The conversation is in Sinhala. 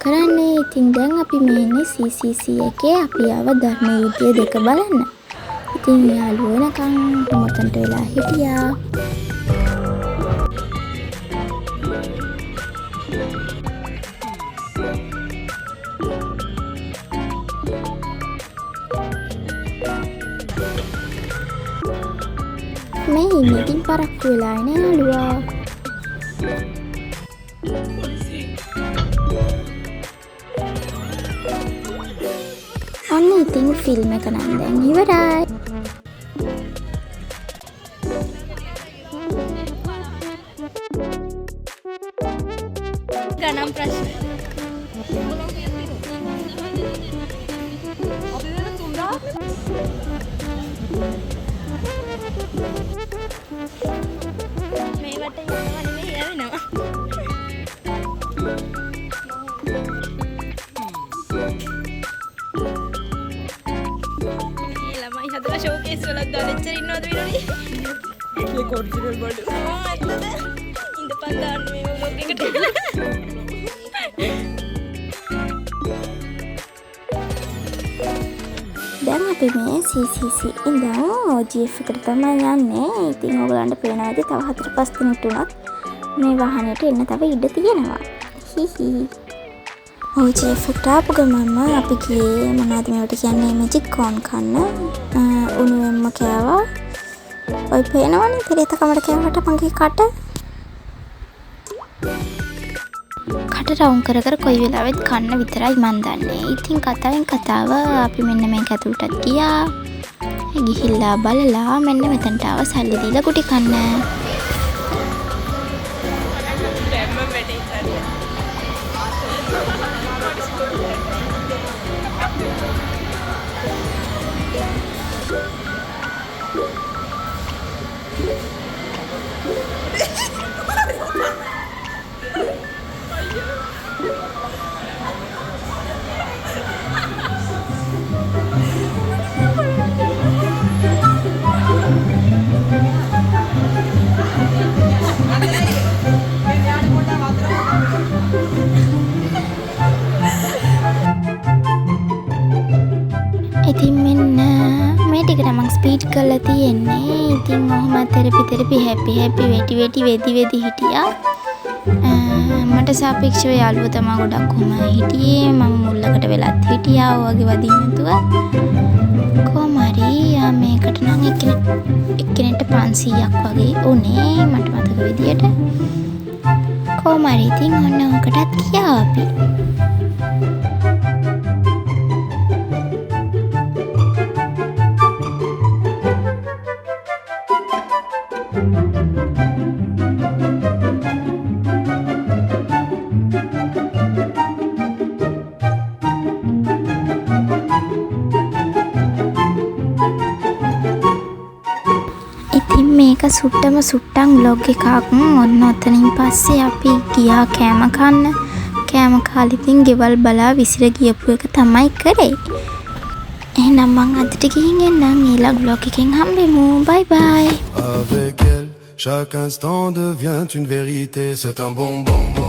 කරන්නේ. ඉතින් දැන් අපි මේ ඉන්නේ CCC එකේ. අපි ආව ධර්ම යුද්ධය 2 බලන්න. ඉතින් යාළුවෝ එනකන් මොතන්ට වෙලා හිටියා. මේ ඉන්නේ ඉතින් පරක්කු වෙලා එන යාළුවා. ඔන්න ඉතින් ෆිල්ම් එක නම් දැන් ඉවරයි. ගණන් ප්‍රශ්න. මේවට යනවා නෙමෙයි යවෙනවා. ළමයි හදලා ෂෝකේස් වලත් දාලා ඉච්චර ඉන්නවද විනෝනේ? ඒක ඔරිජිනල් බඩු. ඇත්තද? ඉඳපන් දාන්න මේ වලොග් එකට. දැන් අපි මේ CCC ඉඳන් OGF එකට තමයි යන්නේ. ඉතින් ඔයගලන්ට පේනවා ඇති තව 4-5 දිනක් උනත් මේ වාහනේට එන්න තව ඉඩ තියෙනවා. හිහි. OGF එකට ආපු ගමන්ම අපි ගියේ මොනවද මේවට කියන්නේ මැජික් කෝන් කන්න. උණුවෙන්ම කෑවා. ඔය පේනවනේ තෙරේත කමඩ කෑවට මගේ කට රවුම් කර කර කොයි වෙලාවෙත් කන්න විතරයි මන් දන්නේ. ඉතින් කතාවෙන් කතාව අපි මෙන්න මේක ඇතුළටත් ගියා. ගිහිල්ලා බලලා මෙන්න මෙතනට ආව සල්ලි දීලා කුටි කන්න. ඉතින් මෙන්න මේ ටික නම් ස්පීඩ් කරලා තියෙන්නේ. ඉතින් ඔහොම තෙරපි හැපි වෙටි වෙදි හිටියා. මට සාපේක්ෂව යාළුවෝ තමයි ගොඩක් කොහම හිටියේ. මම මුල්ලකට වෙලත් හිටියා. ඔයගේ වදින්න නැතුව. කොහොම හරි මේකට නම් එක්කෙනෙක්ට 500ක් වගේ උනේ මට මතක විදියට. කොහොම හරි ඉතින් ඔන්න ඔකටත් ගියා අපි. මේක සුට්ටම් vlog එකක්. ඔන්න ඔතනින් පස්සේ අපි ගියා කෑම කන්න. කෑම කාලේ ඉතින් ගෙවල් බලා විසිර ගියපු එක තමයි කරේ. එහෙනම් මං අදට ගිහින් එන්නම්. ඊළඟ vlog එකෙන් හම්බෙමු. bye bye. Avec elle, chaque instant devient une vérité. C'est un bonbon.